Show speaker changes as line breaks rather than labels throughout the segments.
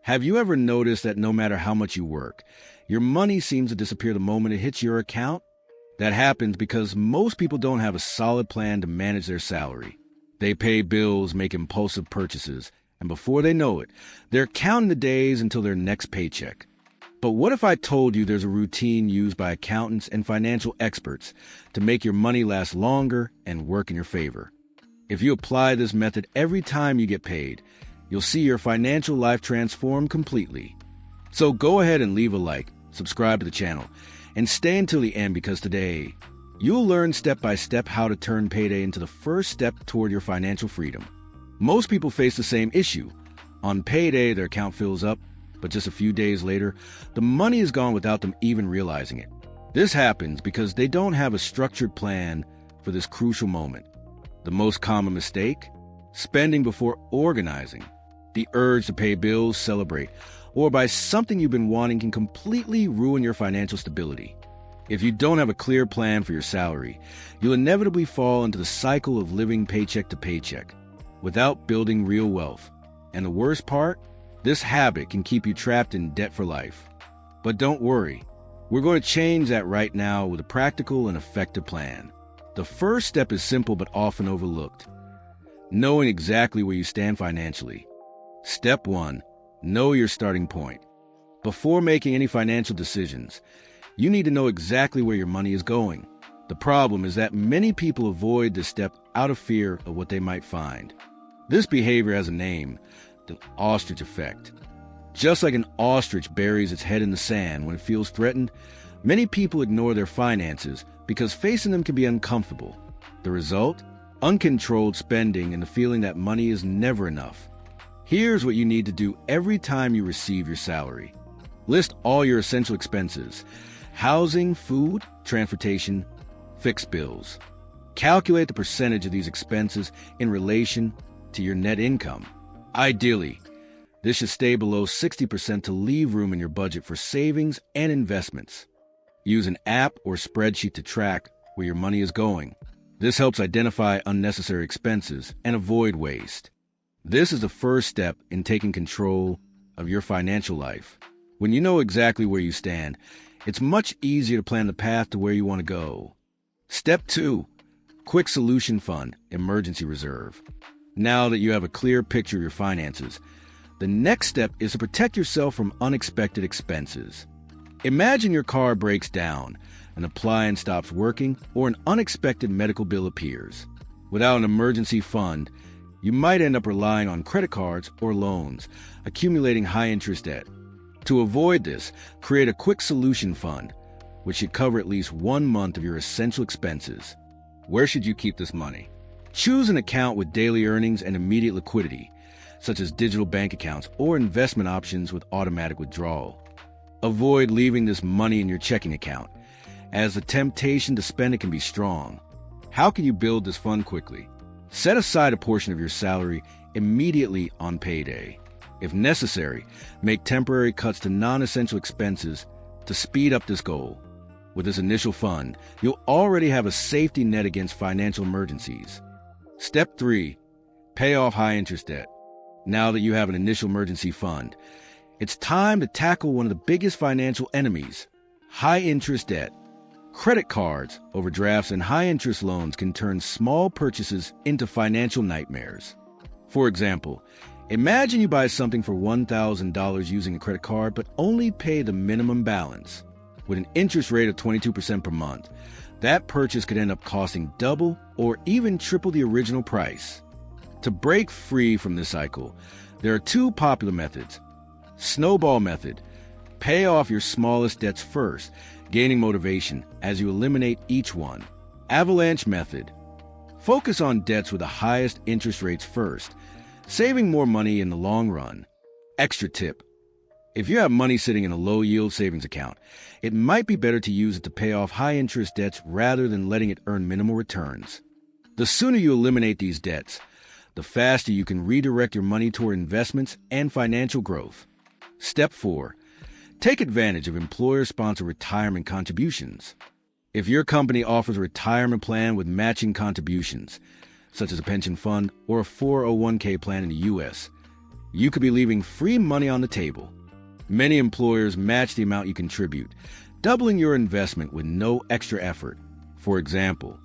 Have you ever noticed that no matter how much you work, your money seems to disappear the moment it hits your account? That happens because most people don't have a solid plan to manage their salary. They pay bills, make impulsive purchases, and before they know it, they're counting the days until their next paycheck. But what if I told you there's a routine used by accountants and financial experts to make your money last longer and work in your favor? If you apply this method every time you get paid, you'll see your financial life transform completely. So go ahead and leave a like, subscribe to the channel, and stay until the end because today, you'll learn step by step how to turn payday into the first step toward your financial freedom. Most people face the same issue. On payday, their account fills up, but just a few days later, the money is gone without them even realizing it. This happens because they don't have a structured plan for this crucial moment. The most common mistake? Spending before organizing. The urge to pay bills, celebrate, or buy something you've been wanting can completely ruin your financial stability. If you don't have a clear plan for your salary, you'll inevitably fall into the cycle of living paycheck to paycheck without building real wealth. And the worst part? This habit can keep you trapped in debt for life. But don't worry, we're going to change that right now with a practical and effective plan. The first step is simple but often overlooked. Knowing exactly where you stand financially. Step 1. Know your starting point. Before making any financial decisions, you need to know exactly where your money is going. The problem is that many people avoid this step out of fear of what they might find. This behavior has a name, the ostrich effect. Just like an ostrich buries its head in the sand when it feels threatened, many people ignore their finances because facing them can be uncomfortable. The result? Uncontrolled spending and the feeling that money is never enough. Here's what you need to do every time you receive your salary. List all your essential expenses: housing, food, transportation, fixed bills. Calculate the percentage of these expenses in relation to your net income. Ideally, this should stay below 60% to leave room in your budget for savings and investments. Use an app or spreadsheet to track where your money is going. This helps identify unnecessary expenses and avoid waste. This is the first step in taking control of your financial life. When you know exactly where you stand, it's much easier to plan the path to where you want to go. Step 2. Quick Solution Fund, Emergency Reserve. Now that you have a clear picture of your finances, the next step is to protect yourself from unexpected expenses. Imagine your car breaks down, an appliance stops working, or an unexpected medical bill appears. Without an emergency fund, you might end up relying on credit cards or loans, accumulating high-interest debt. To avoid this, create a quick solution fund, which should cover at least 1 month of your essential expenses. Where should you keep this money? Choose an account with daily earnings and immediate liquidity, such as digital bank accounts or investment options with automatic withdrawal. Avoid leaving this money in your checking account, as the temptation to spend it can be strong. How can you build this fund quickly? Set aside a portion of your salary immediately on payday. If necessary, make temporary cuts to non-essential expenses to speed up this goal. With this initial fund, you'll already have a safety net against financial emergencies. Step 3. Pay off high-interest debt. Now that you have an initial emergency fund, it's time to tackle one of the biggest financial enemies: high-interest debt. Credit cards, overdrafts, and high-interest loans can turn small purchases into financial nightmares. For example, imagine you buy something for $1,000 using a credit card but only pay the minimum balance. With an interest rate of 22% per month, that purchase could end up costing double or even triple the original price. To break free from this cycle, there are 2 popular methods. Snowball method. Pay off your smallest debts first, gaining motivation as you eliminate each one. Avalanche method. Focus on debts with the highest interest rates first, saving more money in the long run. Extra tip. If you have money sitting in a low-yield savings account, it might be better to use it to pay off high-interest debts rather than letting it earn minimal returns. The sooner you eliminate these debts, the faster you can redirect your money toward investments and financial growth. Step 4. Take advantage of employer-sponsored retirement contributions. If your company offers a retirement plan with matching contributions, such as a pension fund or a 401k plan in the U.S., you could be leaving free money on the table. Many employers match the amount you contribute, doubling your investment with no extra effort. For example,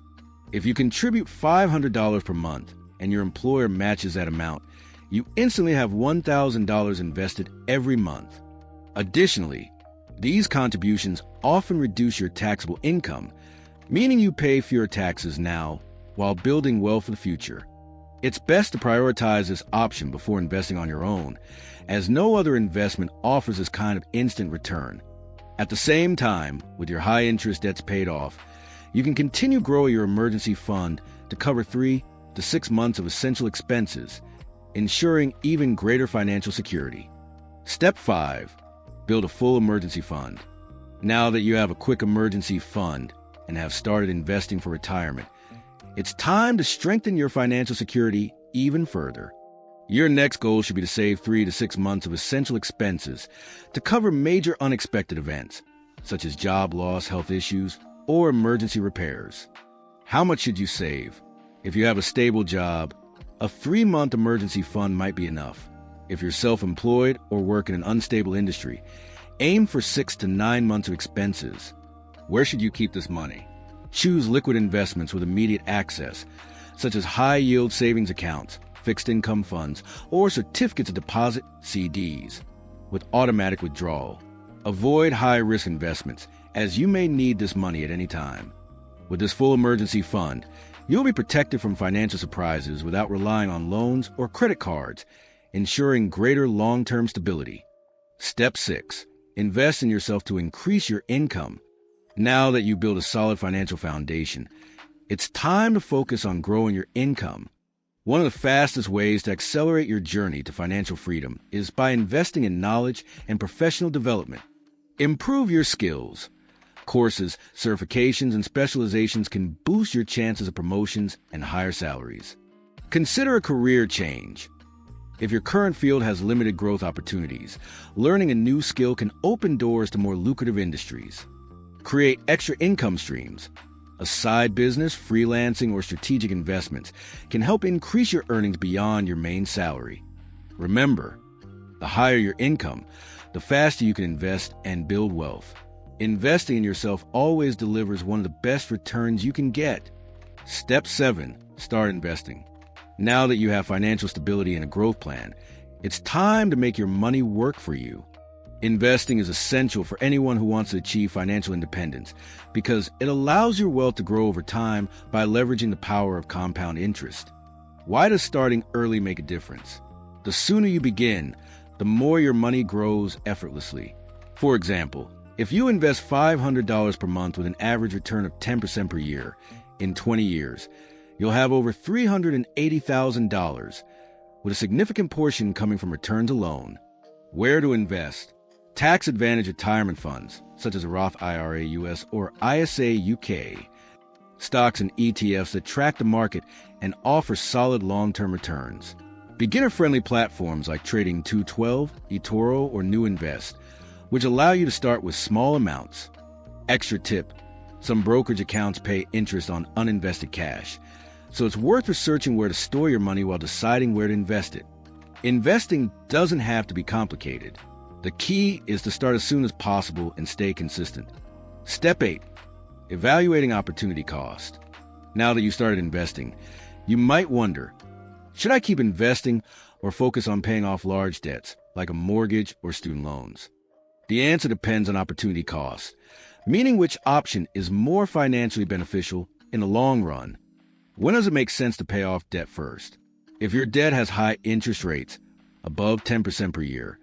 if you contribute $500 per month and your employer matches that amount, you instantly have $1,000 invested every month. Additionally, these contributions often reduce your taxable income, meaning you pay fewer taxes now while building wealth for the future. It's best to prioritize this option before investing on your own, as no other investment offers this kind of instant return. At the same time, with your high-interest debts paid off, you can continue growing your emergency fund to cover 3 to 6 months of essential expenses, ensuring even greater financial security. Step 5. Build a full emergency fund. Now that you have a quick emergency fund and have started investing for retirement, it's time to strengthen your financial security even further. Your next goal should be to save 3 to 6 months of essential expenses to cover major unexpected events, such as job loss, health issues, or emergency repairs. How much should you save? If you have a stable job, a 3-month emergency fund might be enough. If you're self-employed or work in an unstable industry, aim for 6 to 9 months of expenses. Where should you keep this money? Choose liquid investments with immediate access, such as high-yield savings accounts, fixed income funds, or certificates of deposit (CDs) with automatic withdrawal. Avoid high-risk investments, as you may need this money at any time. With this full emergency fund, you'll be protected from financial surprises without relying on loans or credit cards, ensuring greater long-term stability. Step 6. Invest in yourself to increase your income. Now that you build a solid financial foundation, it's time to focus on growing your income. One of the fastest ways to accelerate your journey to financial freedom is by investing in knowledge and professional development. Improve your skills. Courses, certifications, and specializations can boost your chances of promotions and higher salaries. Consider a career change. If your current field has limited growth opportunities, learning a new skill can open doors to more lucrative industries. Create extra income streams. A side business, freelancing, or strategic investments can help increase your earnings beyond your main salary. Remember, the higher your income, the faster you can invest and build wealth. Investing in yourself always delivers one of the best returns you can get. Step 7. Start investing. Now that you have financial stability and a growth plan, it's time to make your money work for you. Investing is essential for anyone who wants to achieve financial independence because it allows your wealth to grow over time by leveraging the power of compound interest. Why does starting early make a difference? The sooner you begin, the more your money grows effortlessly. For example, if you invest $500 per month with an average return of 10% per year, in 20 years, you'll have over $380,000, with a significant portion coming from returns alone. Where to invest? Tax-advantaged retirement funds, such as a Roth IRA US or ISA UK, stocks and ETFs that track the market and offer solid long-term returns. Beginner-friendly platforms like Trading 212, eToro, or New Invest, which allow you to start with small amounts. Extra tip: some brokerage accounts pay interest on uninvested cash, so it's worth researching where to store your money while deciding where to invest it. Investing doesn't have to be complicated. The key is to start as soon as possible and stay consistent. Step 8. Evaluating opportunity cost. Now that you started investing, you might wonder, should I keep investing or focus on paying off large debts like a mortgage or student loans? The answer depends on opportunity cost, meaning which option is more financially beneficial in the long run. When does it make sense to pay off debt first? If your debt has high interest rates, above 10% per year,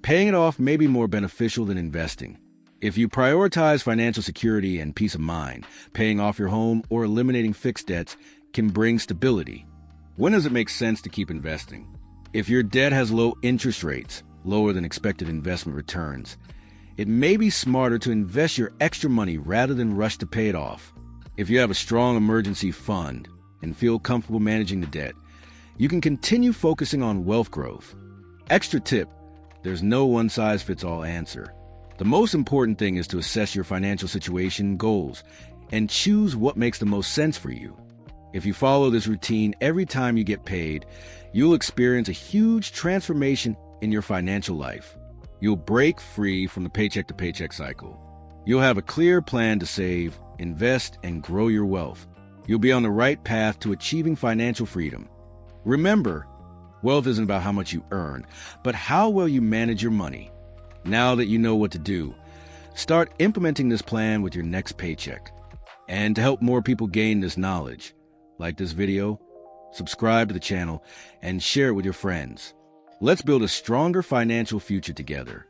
paying it off may be more beneficial than investing. If you prioritize financial security and peace of mind, paying off your home or eliminating fixed debts can bring stability. When does it make sense to keep investing? If your debt has low interest rates, lower than expected investment returns, it may be smarter to invest your extra money rather than rush to pay it off. If you have a strong emergency fund and feel comfortable managing the debt, you can continue focusing on wealth growth. Extra tip: there's no one-size-fits-all answer. The most important thing is to assess your financial situation and goals and choose what makes the most sense for you. If you follow this routine every time you get paid, you'll experience a huge transformation in your financial life. You'll break free from the paycheck-to-paycheck cycle. You'll have a clear plan to save, invest, and grow your wealth. You'll be on the right path to achieving financial freedom. Remember, wealth isn't about how much you earn, but how well you manage your money. Now that you know what to do, start implementing this plan with your next paycheck. And to help more people gain this knowledge, like this video, subscribe to the channel, and share it with your friends. Let's build a stronger financial future together.